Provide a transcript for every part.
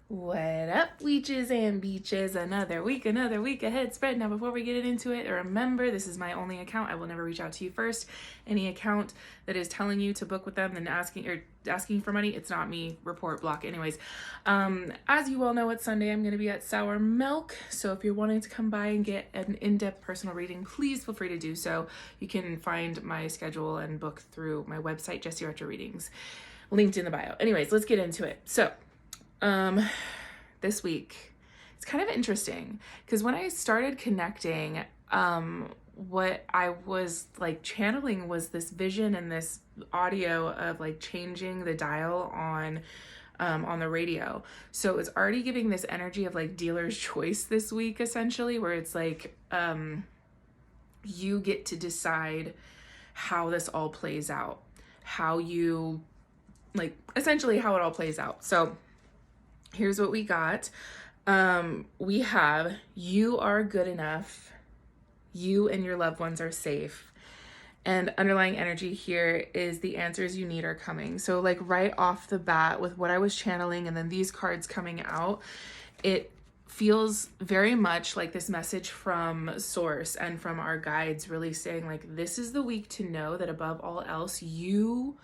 What up, leeches and beaches? Another week ahead spread. Now, before we get into it, remember, this is my only account. I will never reach out to you first. Any account that is telling you to book with them and asking for money, it's not me. Report, block. Anyways, as you all know, it's Sunday. I'm going to be at Sour Milk. So if you're wanting to come by and get an in-depth personal reading, please feel free to do so. You can find my schedule and book through my website, JessieRetroReadings, linked in the bio. Anyways, let's get into it. So, this week, it's kind of interesting because when I started connecting, what I was like channeling was this vision and this audio of like changing the dial on the radio. So it's already giving this energy of like dealer's choice this week, essentially, where it's like, you get to decide how this all plays out, how you like, essentially how it all plays out. So here's what we got. We have, you are good enough. You and your loved ones are safe. And underlying energy here is the answers you need are coming. So like right off the bat with what I was channeling and then these cards coming out, it feels very much like this message from source and from our guides really saying like, this is the week to know that above all else, you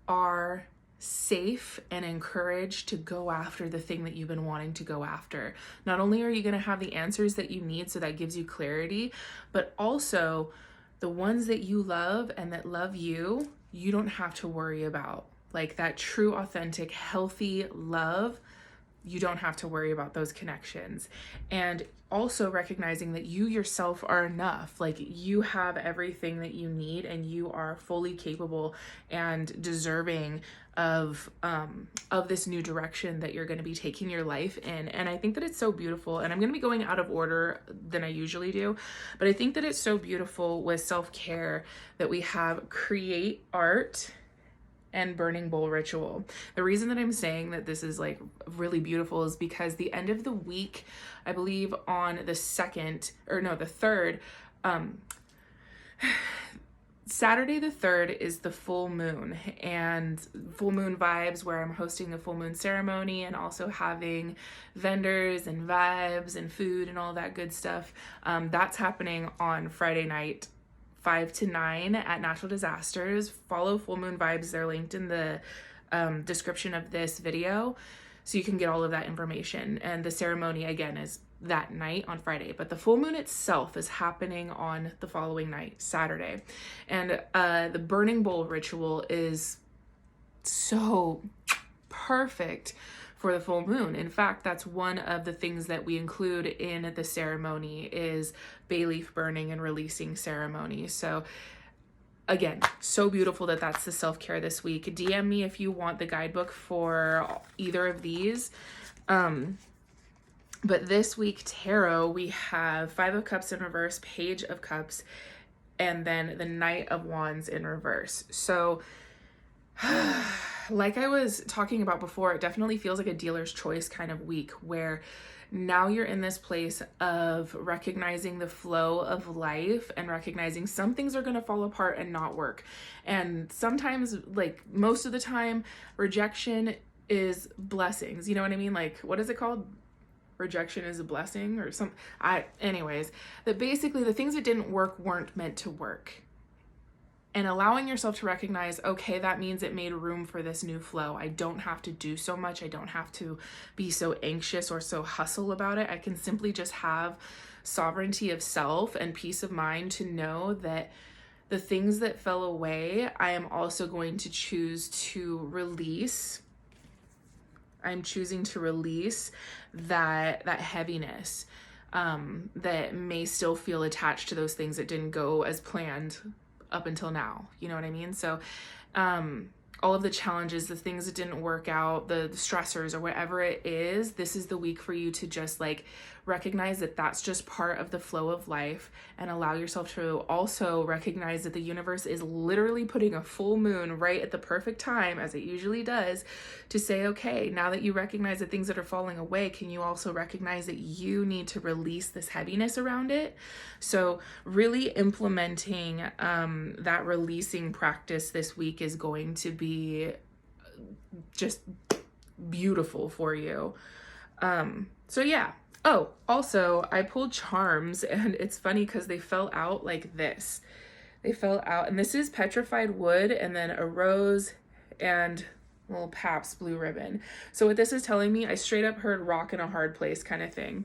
are safe and encouraged to go after the thing that you've been wanting to go after. Not only are you going to have the answers that you need, so that gives you clarity, but also the ones that you love and that love you, you don't have to worry about. Like that true, authentic, healthy love, you don't have to worry about those connections. And also recognizing that you yourself are enough. Like you have everything that you need and you are fully capable and deserving of this new direction that you're going to be taking your life in. And I think that it's so beautiful, and I'm going to be going out of order than I usually do, but I think that it's so beautiful with self-care that we have create art and burning bowl ritual. The reason that I'm saying that this is like really beautiful is because the end of the week, I believe on the 3rd, Saturday the 3rd is the full moon, and full moon vibes where I'm hosting the full moon ceremony and also having vendors and vibes and food and all that good stuff. That's happening on Friday night, 5 to 9 at Natural Disasters. Follow Full Moon Vibes. They're linked in the description of this video, so you can get all of that information. And the ceremony, again, is that night on Friday, but the full moon itself is happening on the following night, Saturday. And the burning bowl ritual is so perfect for the full moon. In fact, that's one of the things that we include in the ceremony is bay leaf burning and releasing ceremony. So again, so beautiful that that's the self-care this week. DM me if you want the guidebook for either of these. But this week, tarot, we have 5 of Cups in reverse, Page of Cups, and then the Knight of Wands in reverse. So like I was talking about before, it definitely feels like a dealer's choice kind of week where now you're in this place of recognizing the flow of life and recognizing some things are going to fall apart and not work. And sometimes, like most of the time, rejection is blessings. You know what I mean? Like, what is it called? Rejection is a blessing or some, anyways, that basically the things that didn't work weren't meant to work. And allowing yourself to recognize, okay, that means it made room for this new flow. I don't have to do so much. I don't have to be so anxious or so hustle about it. I can simply just have sovereignty of self and peace of mind to know that the things that fell away, I am also going to choose to release. I'm choosing to release that heaviness that may still feel attached to those things that didn't go as planned up until now. You know what I mean? So all of the challenges, the things that didn't work out, the stressors or whatever it is, this is the week for you to just like recognize that that's just part of the flow of life, and allow yourself to also recognize that the universe is literally putting a full moon right at the perfect time, as it usually does, to say, okay, now that you recognize the things that are falling away, can you also recognize that you need to release this heaviness around it? So really implementing that releasing practice this week is going to be just beautiful for you. So yeah. Oh, also I pulled charms, and it's funny because they fell out like this. They fell out, and this is petrified wood and then a rose and a little Pabst blue ribbon. So what this is telling me, I straight up heard rock in a hard place kind of thing.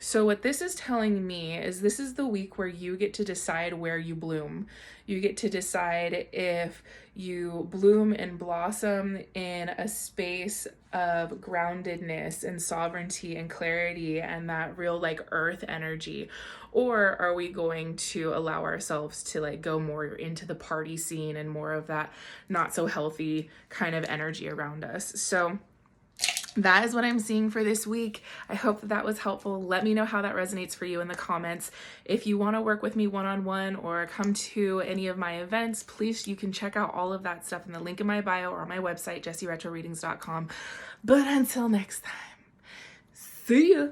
So what this is telling me is this is the week where you get to decide where you bloom. You get to decide if you bloom and blossom in a space of groundedness and sovereignty and clarity and that real like earth energy, or are we going to allow ourselves to like go more into the party scene and more of that not so healthy kind of energy around us. So that is what I'm seeing for this week. I hope that was helpful. Let me know how that resonates for you in the comments. If you want to work with me one-on-one or come to any of my events, please, you can check out all of that stuff in the link in my bio or on my website, JessieRetroReadings.com. But until next time, see ya.